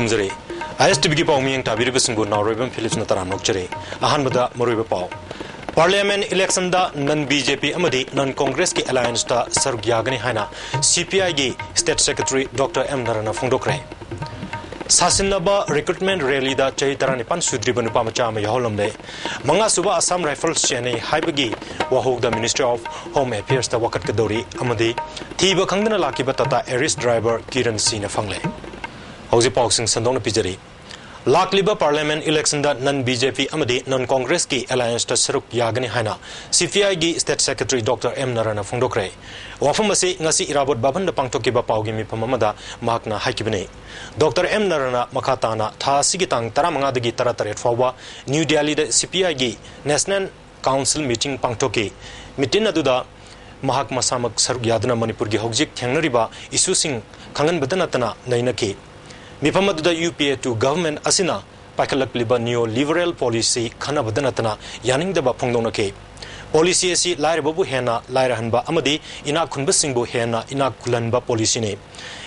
Kurumzari, ISTV ki paumiyang tabiribasingbu Nauribam Phillips na taram nokchare. Ahanbada Moriba Pau. Parliament election da non-BJP amadi non-Congress ki alliance da sarugyagani haina CPI gi State Secretary Dr. M. Narana Fongdokre. Sasinaba recruitment rally da Chaitara Nipan Sudri Banupa Machama Yaholamde. Manga Suba Assam Rifles Chene Haibagi Wahog the Ministry of Home Affairs da Wakat Kadori Amadi Tiba Kangana Laki Batata Aris driver Kiran Sina Fangle. Hausi Pauxing Sandona Pijari. Lakliba Parliament election da non-BJP amadi non-Congress ki alliance ta saruk yagani haina CPI gi State Secretary Dr. M. Narana Fongdokre. Wafamasi ngasi irabot baban da pangtoki ba paugi mi pamamada mahakna haikibne. Dr. M. Narana makatana tha sigitang taramanga dagi tarataret fawa New Delhi da CPI gi National Council meeting pangtoki. Mitin aduda mahak masamak saruk yadana Manipur gi hogjik thengnariba issue sing khangan badanatana nainaki. Mipamadu UPA to government asina Pakalak liba neo-liberal policy khana badanatana yaning daba phongdonake. Policy asi lair babu hena lairahanba amadi ina khunbasingbu hena ina kulanba policy ne.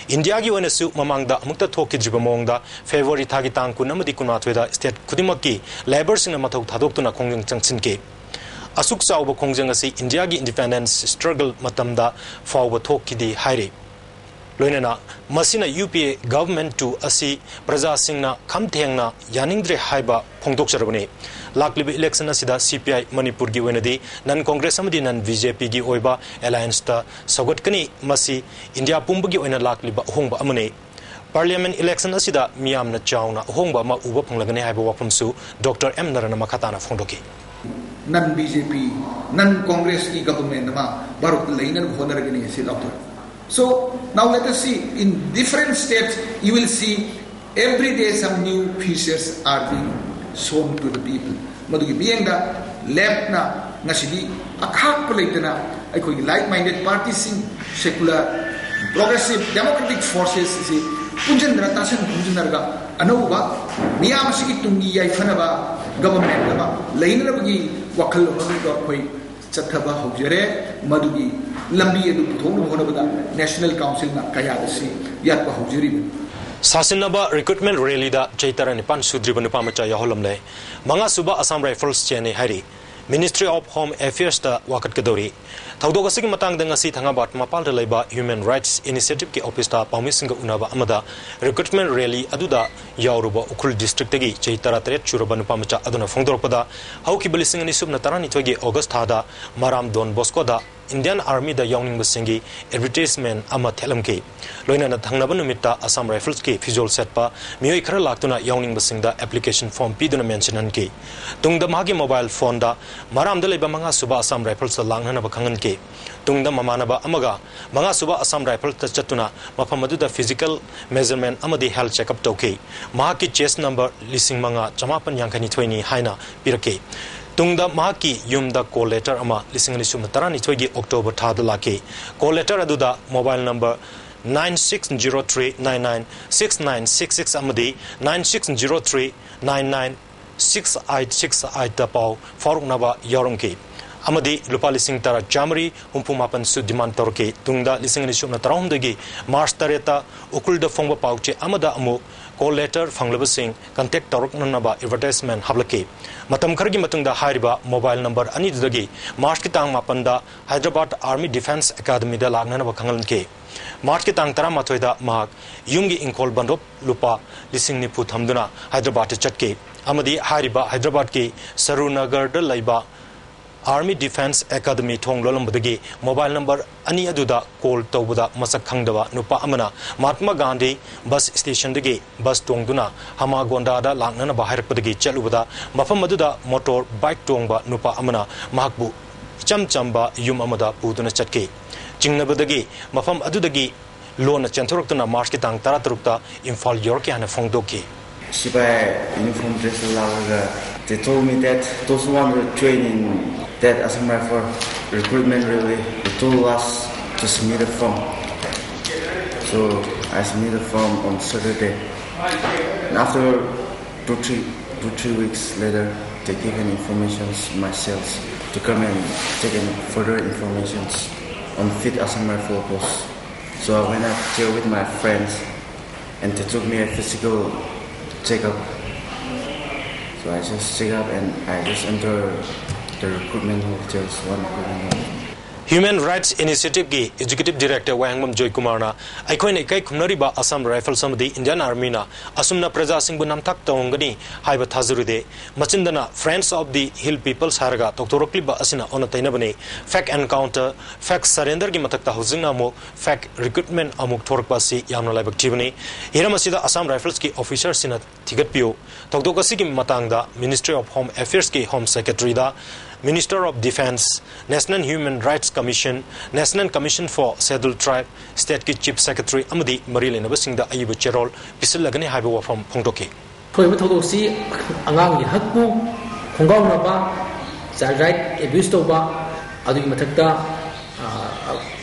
India gi wanasu mamangda amukta thokidriba mongda February thagi tang kun amadi kunatweda state khudimaki labor sing mathau thadoktuna khongjang changchinke. Asuk chawba khongjang asi India gi independence struggle matamda fawba thokidi haire. Loinana masina UPA government to asi praja singna khamthengna yaningdre haiba phongdokcharabani laklibi election asida CPI Manipur gi wenadi non Congress amadi non BJP gi oiba alliance ta sagotkani masi India pumbu gi oina lakliba hongba amane Parliament election asida miyamna chawna hongba ma uba phanglagani haiba wapamsu Dr. M. Narana makhatana phongdoki non BJP non Congress ki government ma baruk lainan honaragani ase doctor. So now let us see, in different states you will see every day some new features are being shown to the people. Madugi being the left na nasidi akhak palaitana aikoi like-minded parties in secular progressive democratic forces si punjandra tasan punjandarga anuba miyam sigi tungi yaifanaba government ba lainabagi wakal maduga koi chathaba hojere madugi lambi edu puthong honabada National Council na kayadasi yatpa hojeri Sasinaba recruitment rally da Chaitara Nipan Sudri Banupa Macha Yaholamle Manga Suba Assam Rifles Chene Hari Ministry of Home Affairs da Wakat Kadori Taudogasigi matang dengan si thangabat mapal da laiba Human Rights Initiative ki office ta pamisinga unaba amada recruitment rally aduda yauruba ukul district tagi Chaitara Tret Churaba Nupa Macha aduna phongdorpada hauki balising ni subna tarani thogi August thada Maram Don Bosco da Indian Army da yawning basingi advertisement ama thelamke loina na thangnaba numitta Assam Rifles ki fizol setpa miyoi khara laktuna yawning basingda application form piduna mention anke tungda magi mobile phone da maram da leba manga suba Assam Rifles langhana ba khangan ke tungda mamanaba amaga manga suba Assam Rifles ta chatuna mafamadu da physical measurement amadi health checkup toke mahaki chest number lising manga chamapan yankani thoini haina pirake Tungda Mahaki Yumda call letter ama listening to Matarani Twigi October Tadalaki. Call letter aduda mobile number 9603996966 Amadi 9603996868 Tapau Faruk Naba Yorunki. Amadi Lupali Singh Tara Jamari Humpumapan Sudiman Torke Tungda listening to Matarahundagi Mars Tareta Ukulda Fongba Pauche Amada Amu call letter Fanglaba Singh contact Torok Nanaba advertisement Hablaki. Matam Kargi Matunda Hariba mobile number Anidagi March Kitang Mapanda Hyderabad Army Defense Academy da Lagnana Kangalanke. March Kitang Tara Matoida Mahak Yungi Inkol Bandop Lupa Lising Nipu Thamduna Hyderabad Chatke Amadi Hariba Hyderabad Ki Sarunagar da Laiba Army Defense Academy Thong Lolambadagi mobile number Ani Aduda call Tobuda Masak Khangdava Nupa Amana Mahatma Gandhi bus station dagi bus Tongduna Hama Gonda da Langnana Baharapadagi Chalubada Mafamaduda motor bike Tongba Nupa Amana Mahakbu Chamchamba Yum Amada Puduna Chatke Chingnabadagi Mafam Adudagi Lona Chantorokuna Marskitang Taratrukta Infal Yorki and Fongdoki. Sipai uniform dress they told me that those who want to train in that Assam Rifle recruitment really they told us to submit a form. So I submitted a form on Saturday. And after two, three weeks later, they gave an information myself to come and take further information on fit Assam Rifle post. So I went out there with my friends and they took me a physical checkup. So I just check up and I just enter the recruitment hall, just one recruitment hall. Human Rights Initiative ki Executive Director Wangmam Joy Kumarna aikhoina ikai khumnariba Assam Rifles amadi Indian Army na asumna praja singbu namthak tawngani haiba thazurude machindana Friends of the Hill Peoples haraga toktorokliba asina ona tainabani fact encounter fact surrender gi mathakta hojingna mo fact recruitment amuk thorakpa si yamna laibak thibani hiramasida Assam Rifles ki officer sina thigatpio tokdokasi ki matangda Ministry of Home Affairs ki Home Secretary da Minister of Defense, National Human Rights Commission, National Commission for Scheduled Tribe, State ki Chief Secretary amadi Marilyn Abasingda Ayibu Cherol Pisilagani Haiba from Pongtoki. Toy Matodosi, Angang Hakku, Hongong Naba, Child Right Abuse Toba, Adu Matakta,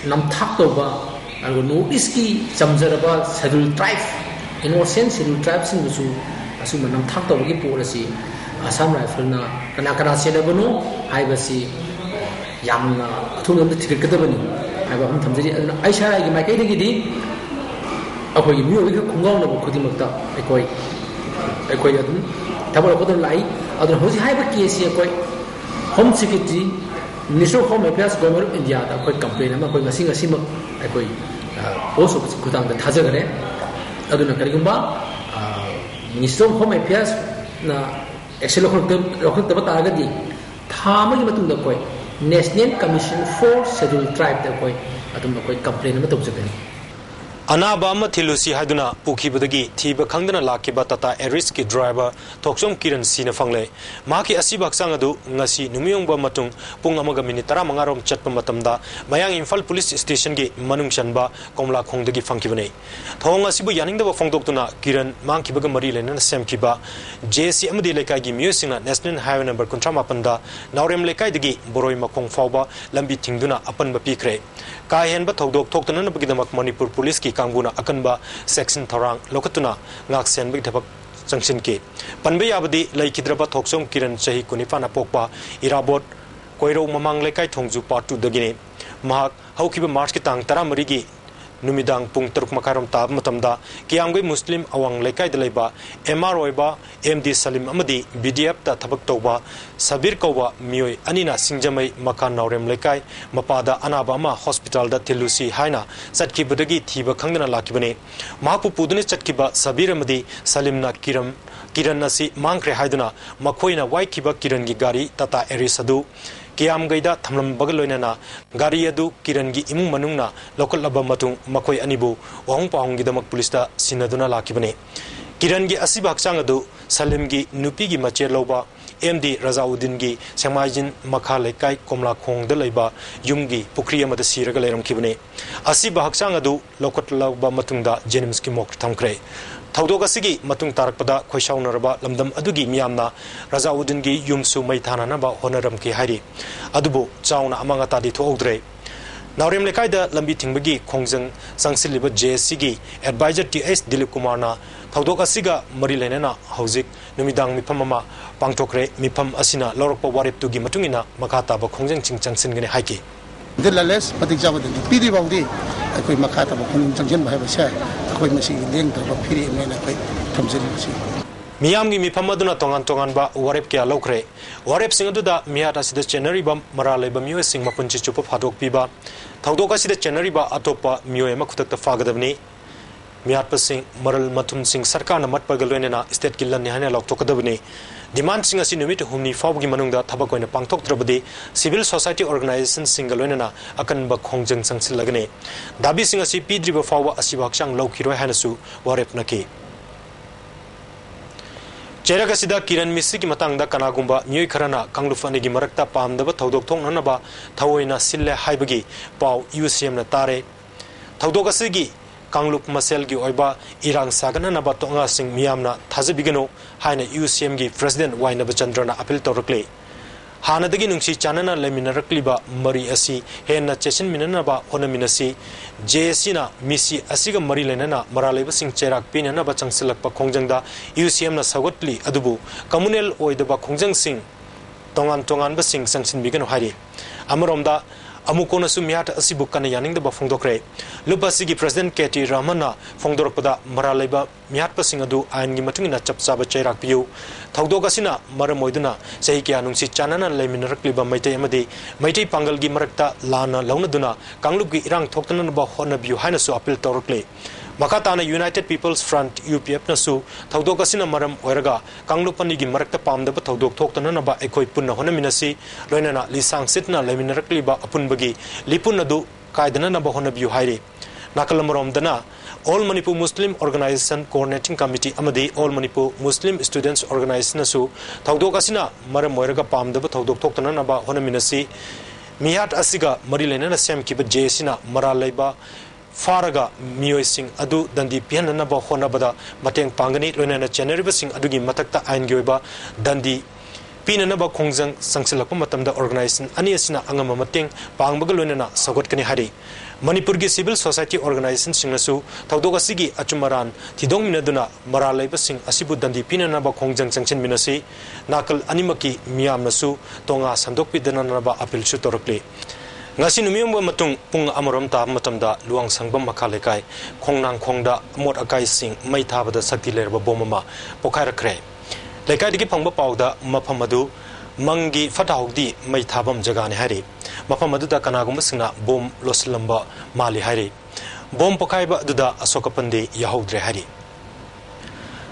Namtak Toba, and no Iski, Samzaraba, Scheduled Tribe. In what sense, Scheduled Tribes in Musu, assume Namtak Toba policy. Assam Rifle na kana senabano haibasi yamna athum da thikadabani haiba hum thamjari aisha gi maikai degi di akoi mi obi khungong na khodimakta ekoi adun tabal kodon lai adun hoji haiba kesi ekoi Home Secretary Minister of Home Affairs Government of India da koi campaign ma koi ngasing asima ekoi post office kudang da thajagare aduna karigumba Minister of Home Affairs na actually lokal taragadi thama gi matung da koi National Commission for Scheduled Tribe da koi adum koi complaint ma tawjagani Anaba Mathilusi Haduna Pukibudagi Tiba Kangdana Lakiba Tata Eris ki driver Toksom Kiran Sina Fangle Maki Asibak Sangadu Ngasi Numyong Matung Pungamaga Minitara Mangarom Chatpa Matamda Mayang Infal Police Station gi Manung Shanba Komla Kongdagi Funkibane Thong Asibu Yaning the Fongdoktuna Kiran Mankibaga Marilyn and Semkiba JC Amadi Lekagi Musina National Highway number Kontramapanda Naurem Lekaidagi Boroi Makong Fauba Lambi Tingduna Apan Bapikre Kayan Batodok Toktan Bagidamak Manipur Police ki Kanguna Akanba Section Tharang Lokatuna Ngaksen Big Tabak Junction K. Panbe Abadi Laikidraba Toksom Kiran Sahi Kunifana Pokpa Irabot Koiro Mamang Lekai Tongzu Part 2 Dagine Mahak Haukiba March Kitang Taramarigi Numidang Pung Turk Makaram Tab Matamda Kiangwe Muslim Awang Lekai Deleba MROiba MD Salim Amadi BDF da Tabak Toba Sabir Koba Mioi Anina Singjamai Makan Naurem Lekai Mapada Anabama Hospital da Tilusi Haina Satki Budagi Tiba Kangana Lakibane Mahapu Puduni Chatkiba Sabir Amadi Salimna Kiran Nasi Mankre Haiduna Makoina Waikiba Kiran Gigari Tata Erisadu Kiam Gaida Tamlam Bagaloinana Gariadu Kirangi Imu Manungna Local Labamatung Makoi Anibu Wang Pang Gidamak Pulista Sinaduna Lakibane Kirangi Asibak Sangadu Salimgi Nupigi Mache Loba MD Razaudingi Samajin Makhalekai Komla Kong de Leba Yumgi Pukriya Madasi Regalaram Kibane Asibak Sangadu Local Laba Matunda Jenimski Mok Tamkre Taudogasigi Matung Tarakpada Kweshaunaraba Lamdam Adugi Miamna Razaudingi Yumsu Maitananaba Honoram Ki Hari Adubu Chauna Amangata di Togdre Naurim Lekaida Lambi Tingbagi Kongzang Sangsiliba JSCG Advisor TS Dilip Kumarna Taudogasiga Marilenena Hauzik Numidang Mipamama Pangtokre Mipam Asina Lorokpa Warip Tugi Matungina Makata Ba Kongzang Chingchang Singane Haiki Dilales Patikjabadi Pidi Bawdi Akoi Makata Ba Kongzang Changchen Bahasa Akoi Masi Leng Ba Piri Mena Akoi Tamzin Masi Miyamgi Mipamaduna Tongan Ba Warep Kia Lokre Warep Singaduda Miata Sida January Bam Marale Ba Mio Sing Mapunchi Chupa Hadok Piba Taudoka Sida January Ba Atopa Mio Makutak Fagadavni Miat Pasing Maral Matum Sing Sarkana Matpagalwena State Killan Nihana Lok Tokadavni Demand Sing Asinumit Humni Faugi Manunda Tabakoina Pangtok Trabadi Civil Society Organization Singalwena Akan Ba Kongjang Sangsilagane Dabi Sing Asi Pidriba Fawa Asibakshang Lokiro Hanasu Warep Naki Cheragasida Kiran Misiki Matangda Kanagumba New Karana Kanglufani Marakta Pamdaba Taudok Tong Nanaba Tawoina Sille Haibagi Pau UCM Natare Taudogasigi Kanglup Maselgi Oiba Irang Sagana Batonga Sing Miamna Tazabigano Haina UCM gi President Waina Bachandrana Appeal Torokle Hanadagi Nungsi Chanana Leminarakliba Mari Asi Hena Chesin Minanaba Honaminasi JSina Misi Asiga Mari Lenana Maraleba Sing Cherak Pinana Bachang Silakpa Kongjangda UCM na Sagotli Adubu Communal Oidaba Kongjang Sing Tongan Basing Sangsin Bigano Hari Amaromda amukona sumyat asibu kana yaning da phongdokre lupa sigi president KT Ramana phongdorpada maralaiba myat pasing adu ain gi matungina chapchaba chairak piu thogdok asina maramoiduna sehi kya nungsi chanana leminarakliba maitai amadi maitai pangal gi marakta lana launaduna kanglup gi irang thoktana ba hona biu haina su appeal torokle Makatana United People's Front UPF nasu thogdok asina maram oiraga kanglupani gi marakta pamdaba thogdok thoktana na ba ekoi punna hona minasi loinana lisang sitna leminarakliba apunbagi lipun adu kaidana na ba hona biu haire nakalamrom dana All Manipur Muslim Organization Coordinating Committee amadi All Manipur Muslim Students Organization nasu thogdok asina maram oiraga pamdaba thogdok thoktana na ba hona minasi mihat asiga marilena na sem kiba jesina maralaiba Faraga Mioising Adu Dandi Pianaba Honabada Mateng Pangani Lona General Sing Adugi Matakta Aingyoba Dandi Pinanaba Kongzang Sangsilakumatam the organization Aniasina Angama Mateng Pangbagaluna Sagotkani Hari Manipurgi Civil Society Organization Singasu Taudogasigi Achumaran Tidong Minaduna Maralaiba Sing Asibu Dandi Pinanaba Kongjang Sanction Minasi Nakal Animaki Miam Nasu Tonga Sandokpi Dananaba Apil Chutorokli ngasi numiyong matung pung amarom ta matamda luang sangbam makalekai khongnang khongda mot akai sing mai thabada sakti lerba bomama pokhai rakre lekai digi phangba pawda maphamadu mangi fatahogdi mai thabam jaga ne hari maphamadu da kanagum singna bom loslamba mali hari bom pokhai ba duda asokapande yahodre hari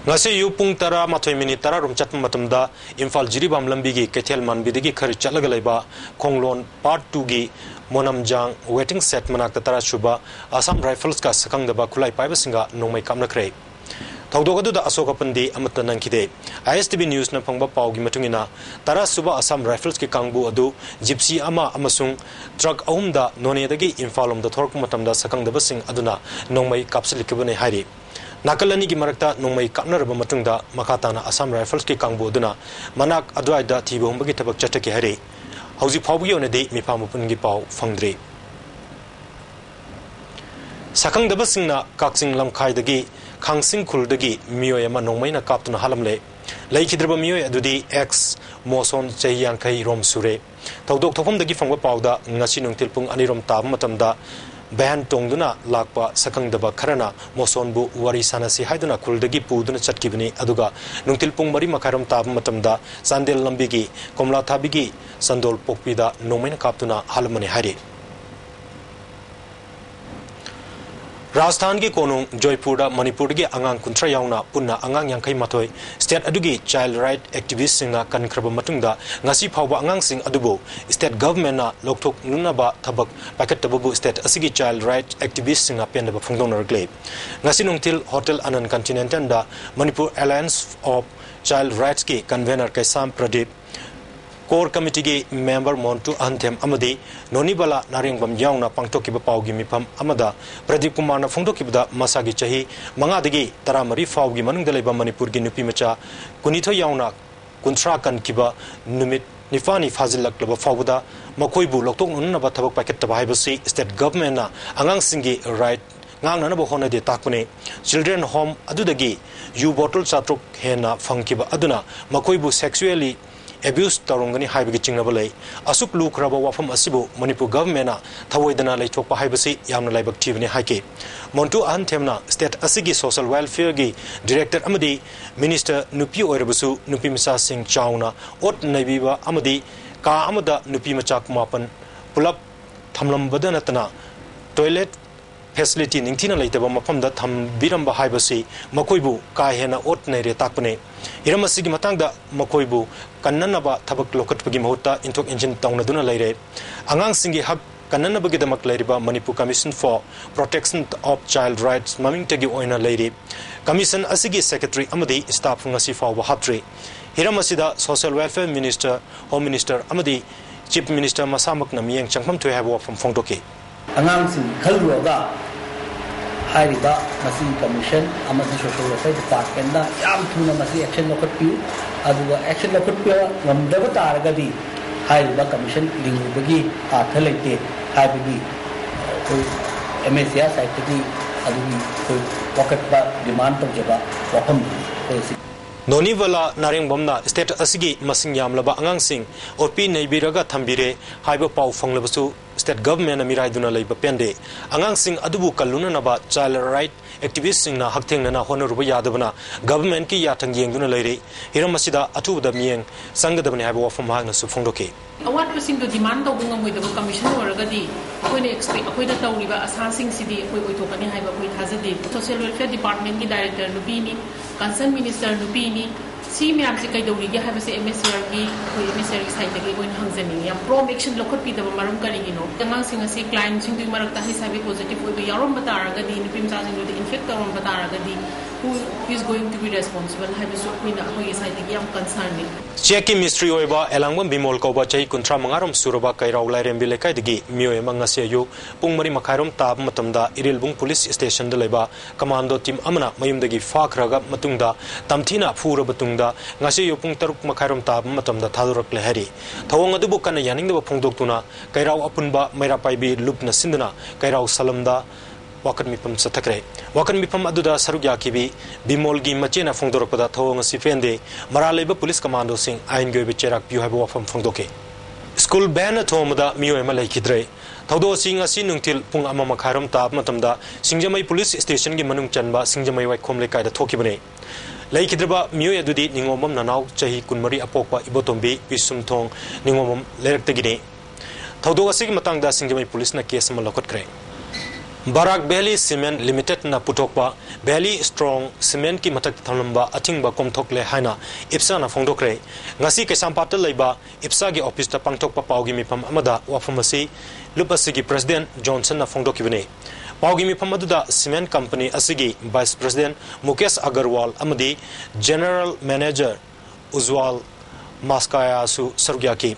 ngasi yu pung tara mathoi minute tara rum chat matamda imphal jiribam lambi gi kethel manbidigi khari chalaga laiba khonglon part 2 gi monamjang waiting set manakta tara shuba Assam Rifles ka sakang daba khulai paiba singa nongmai kamna kre thogdogadu da asokapandi amata nangkide ISTV news na phangba pawgi matungina tara suba Assam Rifles ki kangbu adu gypsy ama amasung truck ahumda nonedagi infalom da thork matamda sakang daba sing aduna nongmai kapsilikibane hari Nakalani ki marakta nongmai kapnaraba matungda makatana Assam Rifles ki kangbu aduna manak adwaida thibu humbagi tabak chataki hari hauji phawgi onade mipamupungi paw fangdre sakang daba singna kaksing lamkhai dagi khangsing khuldagi miyoy ama nongmaina kaptuna halamle laikhidraba miyoy adudi x moson chahyang khai rom sure tawdok thofam dagi fangba pawda ngasi nungtilpung anirom tab matamda ban tongduna lakpa sakang daba kharana mosonbu wari sanasi haiduna khuldagi puduna chatkibni aduga nungtilpung mari makaram tab matamda sandel lambigi komla thabigi sandol pokpida nomaina kaptuna halmani hari Rajasthan ki konung Joypur da Manipur gi angang kuntra yauna punna angang yangkai mathoi state adugi child right activist singa kankraba matungda ngasi phawba angang sing adubo state government na lokthok nunaba thabak packet tabu state asigi child right activist singa pendaba phungdong nargle ngasi nungtil hotel Anand Continental da Manipur Alliance of Child Rights ki convener Kaisam Pradeep Core Committee gi member Montu Anthem amadi Nonibala Naringbam yauna pangtokiba pawgi mipam amada Pradeep Kumar na phongdokibda masagi chahi mangadagi taramari fawgi manungda leba Manipur gi nupi macha kunitho yauna kuntra kan kiba numit nifani fazilak laba fawda makoibu loktok nunna ba thabak packet tabaibasi state government na angang singi right ngang na bo hona de takune children home adudagi you bottle chatruk hena phangkiba aduna makoibu sexually abuse tarongani haibagi chingnabale asuk lukraba wafam asibu Manipur government na thawoidana leithokpa haibasi yamna laibak thibni haike Montu Anthemna state asigi social welfare gi director amadi minister nupi oirabusu nupi misa sing chauna ot naibiba amadi ka amada nupi machak mapan pulap thamlambada natana toilet facility ningthina leitaba mafamda thambiramba haibasi makoibu ka hena ot naire takpane iramasigi matangda makoibu kannanaba thabak lokatpagi mahutta intok engine taunaduna leire angang singi hak kannanabagi damak leiriba Manipur Commission for Protection of Child Rights mamingtagi oina leire commission asigi secretary amadi staff ngasi fawba haptre hiramasida social welfare minister home minister amadi chief minister masamak na miyeng changpham thoi habo from phongdoke angangsing khalruga hairiba masi commission amasi social welfare department da yam thuna masi action lokatpi aduga action lokatpi ngamdaba taragadi hairiba commission lingubagi athalaite haibigi koi MSA site ki adugi koi pocket ba demand tawjaba wafam koi Nonivala Naringbamna state asigi masing yamlaba angangsing opi neibiraga thambire haiba pau phanglabasu state government na mirai duna leiba pende angang sing adubu kaluna na ba child right activist sing na haktheng na honoruba yadabana government ki yathang yeng duna leire hiram asida atu da mieng sangadabani haiba wafam ha na su phongdoke awat sing do demand to bungam moida commission waragadi koine expect koida tawriba asa sing sidi koi oithokani haiba koi thajade social welfare department ki director nubini concern minister nubini si myam se kai dawri ge haiba se MSR ki koi MSR ki side ge koi hangjani yam prom action lokot pi da maram kari no tangang sing ase client sing du marak ta hisabe positive oi bi yarom bataragadi nupim sa sing do infect karom bataragadi who is going to be responsible haiba so koi na koi side ge yam concern ni cheki mystery oiba elangwam bimol ko ba chai kuntra mangarom suraba kairau lairem bi lekai digi mioe mangase yu pungmari makhairom tab matamda irilbung police station da leba commando team amana mayum dagi fakhraga matungda tamthina phura batungda ngase yu pung taruk makhairom tab matamda thadurak le hari thawang adu bukana yaning da phongdoktuna kairau apunba maira paibi lupna sinduna kairau salamda wakan mipam satakre wakan mipam aduda saruk yakibi bimolgi machena phongdorokpada thawang sifende maraleba police commando sing ain goibe cherak piu haiba wafam phongdoke school ban thomada mioi malai kidre thawdo sing asi nungtil pung ama makhairam tab matamda singjamai police station gi manung chanba singjamai wai khomle kaida thokibane lai kidraba mioi adudi ningomam nanau chahi kunmari apokpa ibotombi pisumthong ningomam leraktegine thawdo asi gi matangda singjamai police na case malokot kre Barak Valley Cement Limited na putokpa Valley Strong Cement ki matak thamlamba athingba komthokle haina IPSA na phongdokre ngasi kesampatal leiba IPSA gi office ta pangthokpa pawgi mipam amada wafamasi lupasigi president Johnson na phongdokibane pawgi mipam aduda cement company asigi vice president Mukesh Agarwal amadi general manager Uzwal Maskaya su sargyaki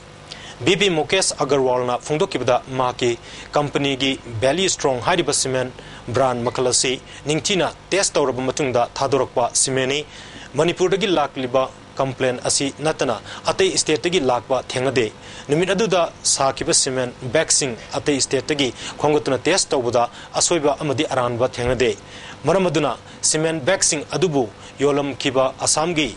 BP Mukesh Agarwal na phongdokibada maki company gi Valley Strong hariba cement brand makalasi ningtina test tawraba matungda thadorokpa cement Manipur dagi lakliba complaint asi natana atei state dagi lakba thengade numit aduda sakiba cement backsing atei state dagi khongotuna test tawbuda asoiba amadi aranba thengade maramaduna cement backsing adubu yolam kiba Assam gi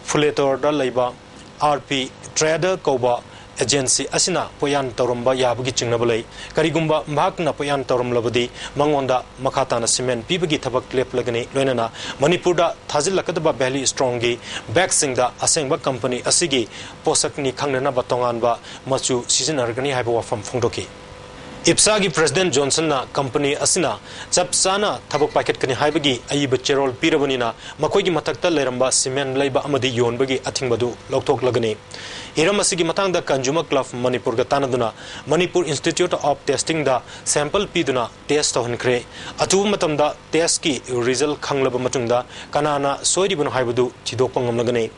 Fuletor da leiba RP trader koba agency asina poyan toromba yabagi chingnabalai karigumba mahakna poyan toromlabadi mangonda makhatana cement pibagi thabak leplagani loinana manipurda thazilakadaba valley strong gi backsing da asengba company asigi posakni khangnana batonganba machu seasonargani haiba wafam phongdoki IPSA gi president Johnson na company asina chapsana thabak packet kani haibagi ayiba cherol pirabani na makoigi matakta leramba cement leiba amadi yonbagi athingbadu lokthok lagani iram asigi matangda consumer club Manipur ga tanaduna Manipur Institute of Testing da sample piduna test honkre atu matamda test ki result khanglaba matungda kanana soiribun haibadu thidokpangam lagani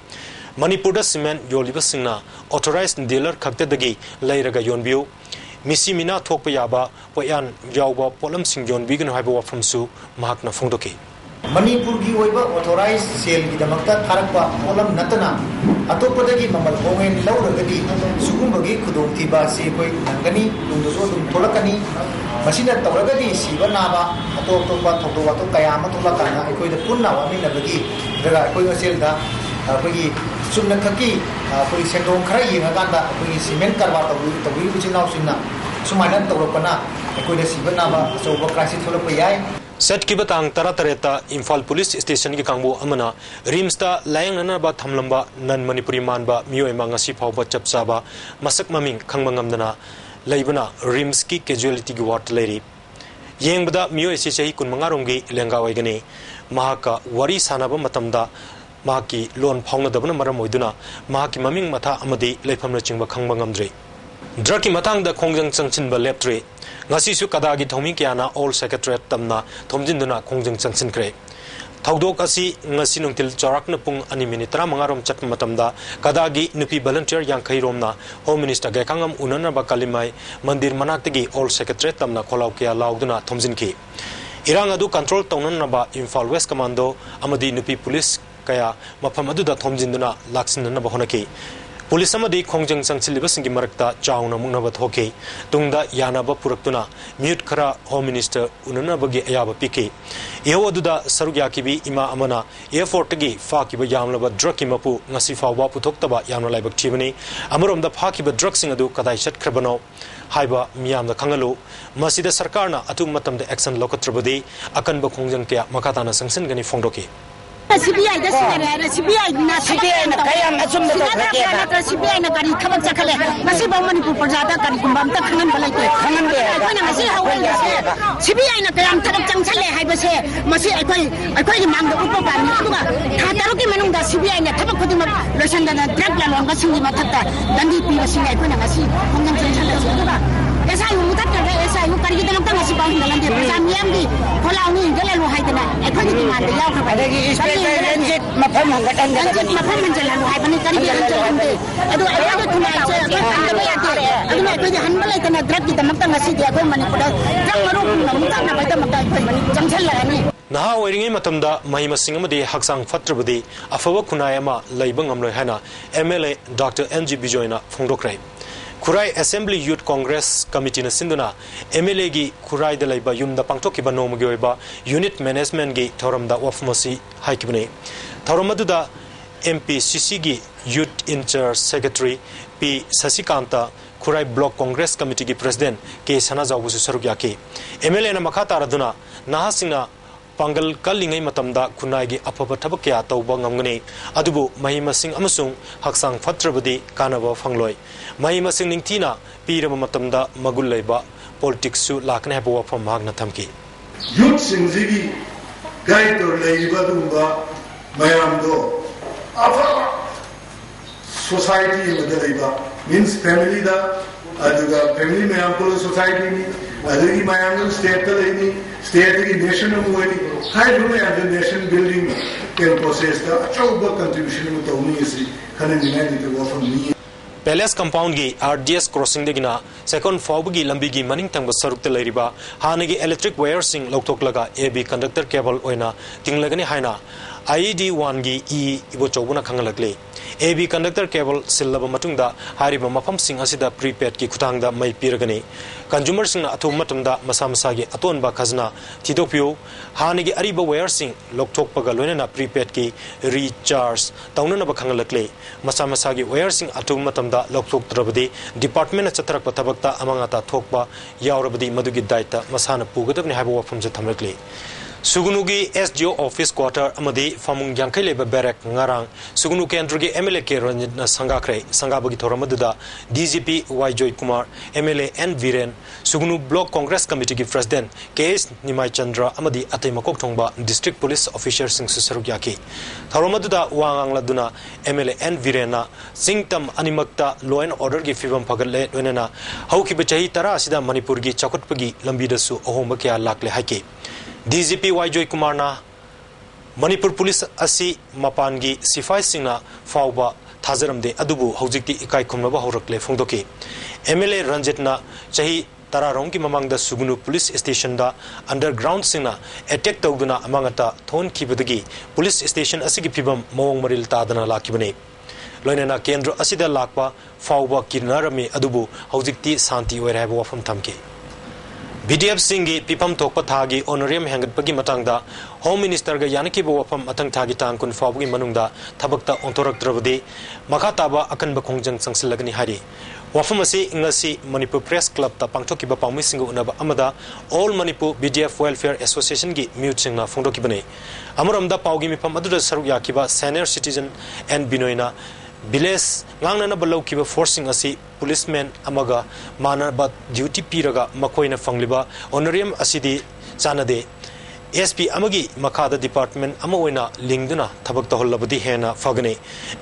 Manipur da cement yoliba singna authorized dealer khakte dagi leiraga yonbiu misi mina thokpa yaba poyan yawba polam singjon bigan haiba wafam su mahakna phongdoki Manipur gi oiba authorized sale gi damakta tharakpa polam natana atopodagi mamal hongen lauragadi sugumbagi khudong thiba se koi nangani dungdoso dum tholakani masina tawragadi siba naba atoptopa thodowa to kayama tholakana ekoi da punna wami nabagi daga ekoi sel da apagi sumna khaki apagi sendong khara yingaganda apagi cement karwa tawi buchinau sinna sumaina tawrapana ekoi da siba naba soba crisis tholapa yai set ki batang taratareta Imphal police station ki kangbu amana rimsta layang nana ba thamlamba nan manipuri manba mioi mangasi phawba chapsaba masak maming khangmangamdana leibana rims ki casualty gi ward leri yengbada mioi se chahi kunmangaronggi lenga waigani mahaka wari sanaba matamda mahaki lon phawnadabna maram oiduna mahaki maming matha amadi leifamna chingba khangmangamdre draki matangda khongjang changchinba leptre ngasi su kadagi thomi kyana all secretariat tamna thomjinduna khongjang changchin kre thawdok asi ngasi nungtil charakna pung ani minute 35 rom chatma matamda kadagi nupi volunteer yang khairomna home minister ga kangam unana ba kalimai mandir manaktagi all secretariat tamna kholaw kya lauduna thomjinki irang adu control tawnana ba Imphal West Commando amadi nupi police kaya mafam aduda thomjinduna laksinna ba honaki police अमदी खोंजंग संगसिलिबसिंगी मरक्ता चाउना मुंगनब थोके तुंगदा यानाब पुरक्तुना म्यूट खरा होम मिनिस्टर उननबगी अयाब पिके एवदुदा सरुग्याकिबी इमा अमना एयरपोर्टगी फाकिब यामलब ड्रग मपु ngasi fawba puthokta yamna laibak thibani amoromda phakiba drug sing adu kadai chatkhrebano haiba miyamda khangalu masida sarkarna atung matamda action lokatrabadi akanba khongjang kya makatana sanction gani phongdoki CBI da sinare CBI na CBI na kayam asum da ka CBI na kari khabak chakhale masi ba Manipur prajada kari kumbam ta khangan balai ko khangan be aina masi hawai CBI na kayam tharak changchale haiba se masi aikai gi mang da upo ba ni aduga tha taru ki manung da CBI na thabak khodi ma losan da drug la long ga singi mathakta dandi pi ba singai ko na masi khongan changchale aduga esa yu mutat ka esa yu kari gi da ta masi ba hindalan de prajam yam gi kholau ni gele lo haidana aikai gi man da yaw ka ba NG mafam hangatan NG mafam menjalan hai bani kari menjalan de adu ayada thunai che adu ayate adu mai pe hanbalai kana drug ki tamakta ngasi dia ko Manipur drug maru namta na bai tamakta ko mani jamchal la ni naha oiringi matamda mahima sing amadi haksang fatrabadi afawa kunayama laibang amloi hana MLA Dr. NG.SANJOY na phongdokrai Kurai Assembly Youth Congress Committee na sinduna MLA gi Kurai da laiba yumda pangthokiba nomgi oiba unit management gi thoramda wafmasi haikibne thoramadu MPCC gi youth in-charge secretary P Sasikanta Kurai Block Congress Committee gi president K Sanajawu sarugya ke MLA na makha taraduna naha singna pangal kalingai matamda kunai gi apaba thabak kya tawba ngamgane adubu mahima sing amasung haksang fatrabadi kanaba fangloi mahima sing ningtina pirama matamda magul leiba politics su lakne habo wafam magna thamki youth sing zigi guide or leiba dumba mayam do afa society madalaiba means family da aduga family mayam ko society ni adugi mayam state ta leini state ki nation muwani hai dume as nation building can process da achauba contribution mu tawni isi khanan dinai de wafam ni Palace compound gi RDS crossing degina second fob gi lambi gi maning tangba sarukte leiriba hanagi electric wire sing loktok laga AB conductor cable oina tinglagani haina IED1 gi e ibo chobuna khangalakle AB conductor cable sillaba matungda hariba mafam sing asida prepaid ki khutangda mai piragani consumer sing athum matumda masa masa gi atonba khazna thidopio hanigi ariba wire sing lokthok paga loina prepaid ki recharge taunana ba khangalakle masa masa gi wire sing athum matumda lokthok trabadi department chatrak pathabakta amangata thokba yaurabadi madugi daita masana pugadabni haiba wafam je thamrakle Sugunugi SGO office quarter amadi famung yankai leba barak ngarang Sugunu kendrugi MLA ke ranjitna sangakre sangabagi thoramadda DGP YJoy Kumar MLA N Viren Sugunu block congress committee ki president KS Nimai Chandra amadi atai makok thongba district police officer sing susarugyaki thoramadda wangangladuna MLA N Virena singtam animakta law and order gi fibam phagalle wenena hauki bachahi tara asida Manipur gi chakutpagi lambidasu ahomba kya lakle haike DGP YJoy Kumar na Manipur police asi mapangi sifai singna fawba thajaramde adubu haujikti ikai khumnaba horakle phongdoki MLA Ranjit na chahi tararong ki mamangda Sugunu police station da underground singna attack tawduna amangata thon kibadagi police station asigi phibam mawong maril tadana lakibane loinena kendro asida lakpa fawba kirnarami adubu haujikti santi oiraiba wafam thamke BDF Singi Pipam Tokpa Thagi Honorarium Hangat Pagi Matangda Home Minister ga Yanaki Bawapam Atang Thagi Tangkun Fawgi Manungda Tabakta Ontorak Dravadi Makataba Akan Bakongjang Sangsilagani Hari Wafamasi Ingasi Manipur Press Club Ta Pangtoki Bapami Singu Unaba Amada All Manipur BDF Welfare Association Gi Mute Singna Fungdoki Bane Amuramda Paugi Mipam Aduda Saru Yakiba Senior Citizen and Binoina Biles Langnana Balau Kiba forcing asi policeman amaga manaba duty piraga makoina fangliba honorarium asidi chanade SP amagi makada department amoina lingduna thabak tahollabadi hena fagane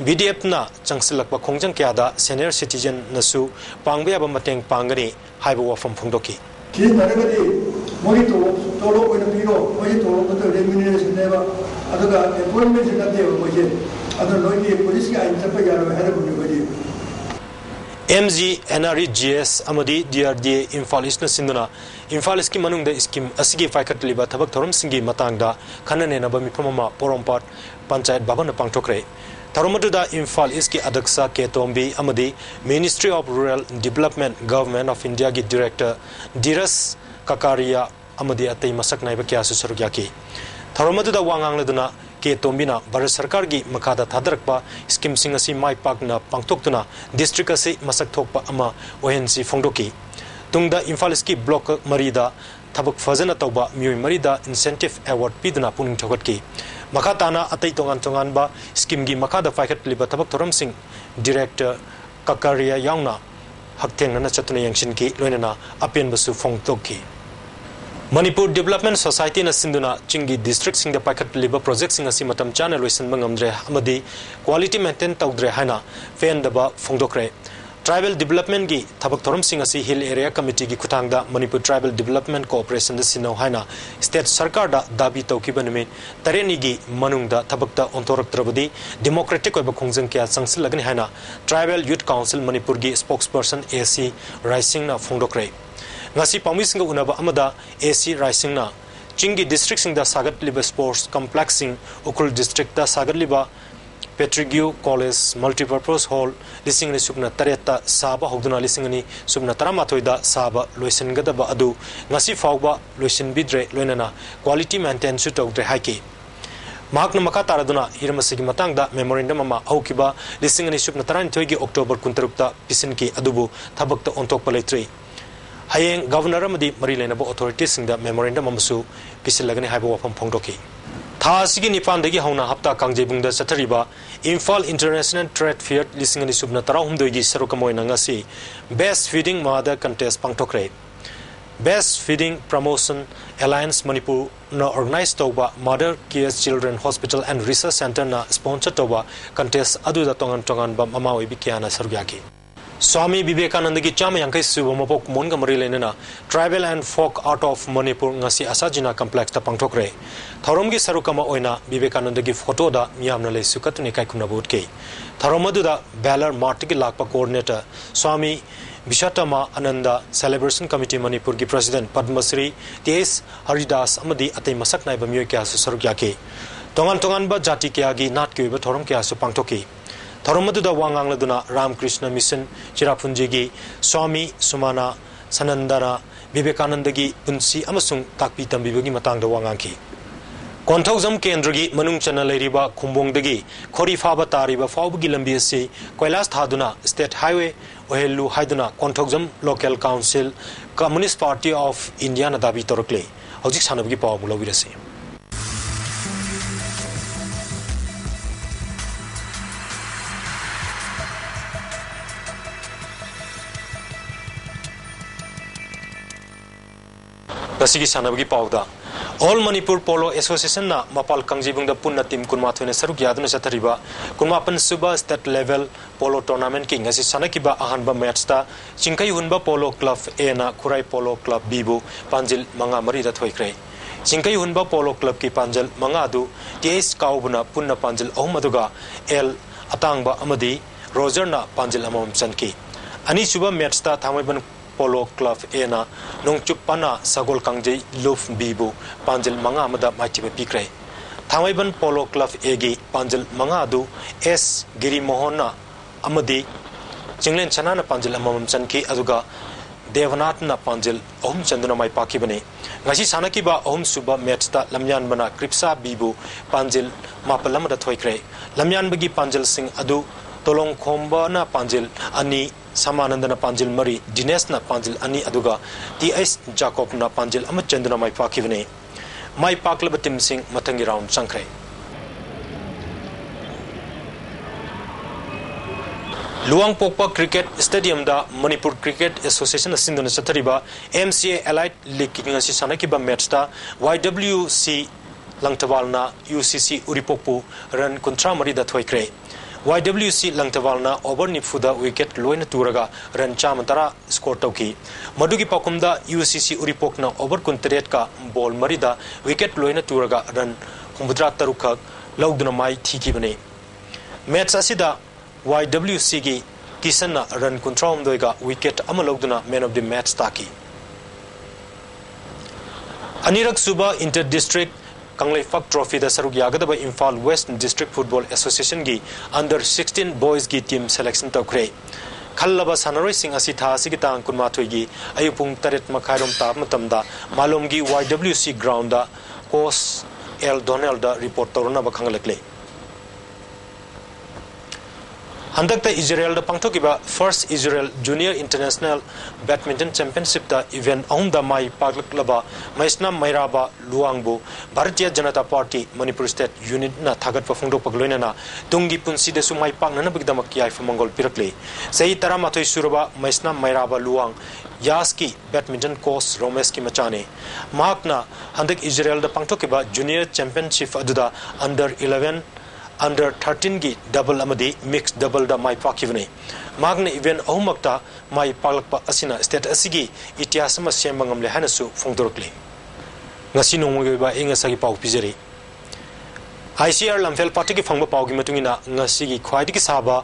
BDF na changsilakba khongjang kyada senior citizen nasu pangbya ba mateng pangani haiba wafam phongdoki ki maragadi monito tolo oina piro moji tolo to remuneration neba adaga appointment sinade moje adar logi police ga inchapa yaro hera bunni MG NREGS amadi DRDA Infalis na sinduna Infalis ki manung da scheme asigi faikat liba thabak thoram singi matangda khanane na bami phamama porompat panchayat baba na pangthokre Tharomatuda Imphal East ki Adaksa Ketombi Amadi Ministry of Rural Development Government of India ki Director Diras Kakaria Amadi Atay Masak Naiba Kya Susarugyaki Tharomatuda Wangang Laduna Ketombina Bharat Sarkar gi Makada Thadarakpa Scheme Singasi Mai Pakna Pangtoktuna District Asi Masak Thokpa Ama ONC Fongdoki Tungda Imphal East ki Block Marida Tabuk Fazana Tauba Mui Marida Incentive Award Piduna Puning Thokatki Makatana Atay Tongan Ba Scheme gi Makada Faikat Liba Tabak Thoram Singh Director Kakaria Yaungna Hakteng Nana Chatuna Yangshinki Loinana Apian Basu Fongtoki Manipur Development Society na Sinduna Chingi District Sing the Packet Liba Project Sing Asimatam Channel Luisan Bangamdre Amadi Quality Maintain Taudre Hana Fen Daba Fongdokre Tribal Development gi Tabak Thoram Sing Asi Hill Area Committee gi Kutangda Manipur Tribal Development Corporation the Sino Hana State Sarkar da Dabi Taukibanami Tareni gi Manungda Tabakta Ontorak Trabadi Democratic Oba Khongjang Kya Sangsil Lagani Hana Tribal Youth Council Manipur gi Spokesperson AC Rising na Fongdokre Ngasi Pamising Unaba Amada AC Rising na Chingi District Sing da Sagat Liba Sports Complex Sing Ukul District da Sagat Liba Petrigu College Multipurpose Hall Lising ni Subna Tareta Saba Hogduna Lising ni Subna Taramatoida Saba Loisin Gadaba Adu Ngasi Fauba Loisin Bidre Loinana Quality Maintain Sutok Dre Haiki Mahakna Makataraduna Hirmasigi Matangda Memorandum Ama Aukiba Lising ni Subna Tarantoigi October Kuntarupta Pisinki Adubu Tabakta Ontok Paletri Hayeng Governor Amadi Marilenabo Authorities in the Memorandum Amsu Pisilagani Haibo Wapam Pongdoki Tha Sigi Nipandagi Hauna Hapta Kangjebungda Satariba Imphal International Trade Fair Lising ni Subna Tarahumdoigi Sarukamoy Nangasi Best Feeding Mother Contest Pangtokre Best Feeding Promotion Alliance Manipur na organized Toba Mother Cares Children Hospital and Research Center na sponsor Toba Contest Aduda Tongan ba Mamawi Bikiana Sarugyaki Swami Vivekananda ki Chama Yankai Suba Mapok Monga Marilenana Tribal and Folk Art of Manipur Ngasi Asajina Complex ta Pangtokre Tharomgi Sarukama Oina Vivekananda gi photo da Miyamna le Sukatuni Kaikuna Bodke Tharomadu Balar Martiki Lakpa Coordinator Swami Bishatama Ananda Celebration Committee Manipur ki President Padmasri T.S. Haridas Amadi Atay Masak Naiba Myoikya Sarukyake Tongan ba Jati Kyagi Nat Kyuba Thorom Kya Su Pangtoki Tharomadu Wangang Laduna Ram Krishna Mission Chirapunjigi Swami Sumana Sanandara Vivekanandagi Punsi Amasung Takpi Tambibagi Matangda Wangangki Kontauzam Kendragi Manung Chana Leriba Kumbongdagi Kori Faba Tariba Faubugi Lambiasi Koilas Haduna State Highway Ohelu Haiduna Kontauzam Local Council Communist Party of India Nadabi Torokle Hojik Sanabgi Pawmula Virasi Kasigi Sanabgi Pauda All Manipur Polo Association na Mapal Kangjibung da Punna Team Kunmathune Saruk Yaduna Satariba Kunmapan Suba State Level Polo Tournament King as Sanakiba Ahanba Matchta Chinkai Hunba Polo Club A na Kurai Polo Club Bibu Panjil Manga Marida Thoikre Chinkai Hunba Polo Club ki Panjil Mangadu TS Kaubuna Punna Panjil Ohmaduga L Atangba Amadi Roger na Panjil Amam Chanki Ani Suba Matchta Thamaiban Polo Club A na Nongchupana Sagol Kangjay Luf Bibu Panjil Manga Amada Maitiba Pikre Thamaiban Polo Club A gi Panjil Manga Adu S Giri Mohona Amadi Chinglen Chanana Panjil Amam Chanki Aduga Devanath na Panjil Om Chanduna Mai Pakibane Ngasi Sanakiba Om Suba Metsta Lamyan Bana Kripsa Bibu Panjil Mapalamada Thoikre Lamyan Bagi Panjil Singh Adu Tolong Khomba na Panjil Ani Samanandana Panjil Mari Dinesh na Panjil Ani Aduga T.S. Jacob na Panjil Amachandana Mai Pakivane Mai Paklaba Tim Singh Matangi Round Sankre Luang Pokpa Cricket Stadium da Manipur Cricket Association Sindhuna Satariba MCA Allied League Ngasi Sanakiba match da YWC Langtawalna UCC Uripokpu Ran Kuntra Mari da Thoikre YWC Langtawalna over Nifuda wicket Loina Turaga Ran Chamantara score Toki Madugi Pakumda UCC Uripokna over Kunteret ka ball Marida wicket Loina Turaga Ran Humbudra Taruka Laugdunamai Tikibane match Asida YWC gi Kisana Ran Kuntram Doiga wicket Amalogduna man of the match Taki Anirak Suba Inter District Kanglei-Fak Trophy da saruk yagadaba Imphal West District Football Association gi under 16 boys gi team selection tawkhre khallaba sanaroi sing asi tha asi gitang kunmathoi gi ayupung taret makhairom ta matamda malom gi YWC ground da coach L Donald da report torna ba khanglekle Handakta Israel da pangthokiba first Israel Junior International Badminton Championship da event aumda mai paglaba maisna mairaba luangbu Bharatiya Janata Party Manipur State Unit na thagat pa phongdok pagloina na tungi punsi de sumai pakna na bigdamak yai famangol pirakle sei taramathoi suraba maisna mairaba luang yaski badminton coach Romeski machane mahakna handak Israel da pangthokiba Junior Championship aduda under 11 under 13 gi double amadi mixed double da mai pakivne magne event ahumakta mai palakpa asina state asigi itiasama sembangam le hanasu phongdorkle ngasi nongwe ba enga sagi pau pijeri ICR lamfel party ki phangba pau gi matungina ngasi gi khwaidi ki saba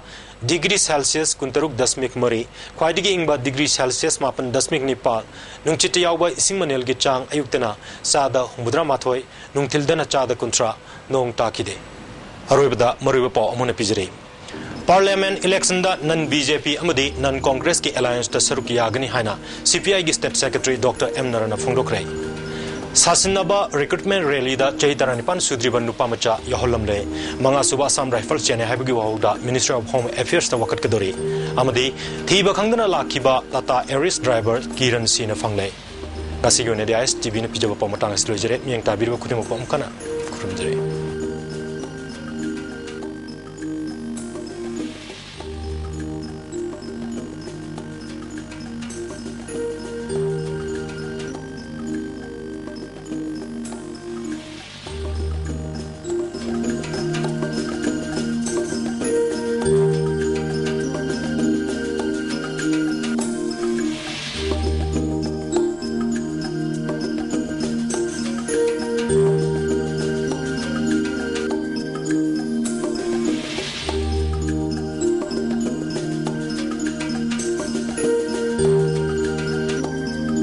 degree celsius kuntaruk dasmik mari khwaidi gi ingba degree celsius mapan dasmik nipal nungchiti yawba isingmanel gi chang ayuktena sada humudra mathoi nungthildana chada kuntra nong takide Haroibada Mariba Pau Amuna Pijere. Parliament election da non BJP amadi non Congress ki alliance da saruk yagani haina CPI ki State Secretary Dr. M Narana Phongdokre. Sasinaba recruitment rally da Chaitaranipan Sudriban Nupamacha Yaholamle Manga Suba Assam Rifle Chene Habugi Wauda Ministry of Home Affairs da Wakat Kadori amadi Thiba Khangdana Lakiba Lata Aris driver Kiran Sina Fangle. Nasigo ne DIS TV ne pijaba pamatang slojere miang tabir ba kutim pom kana kurumjere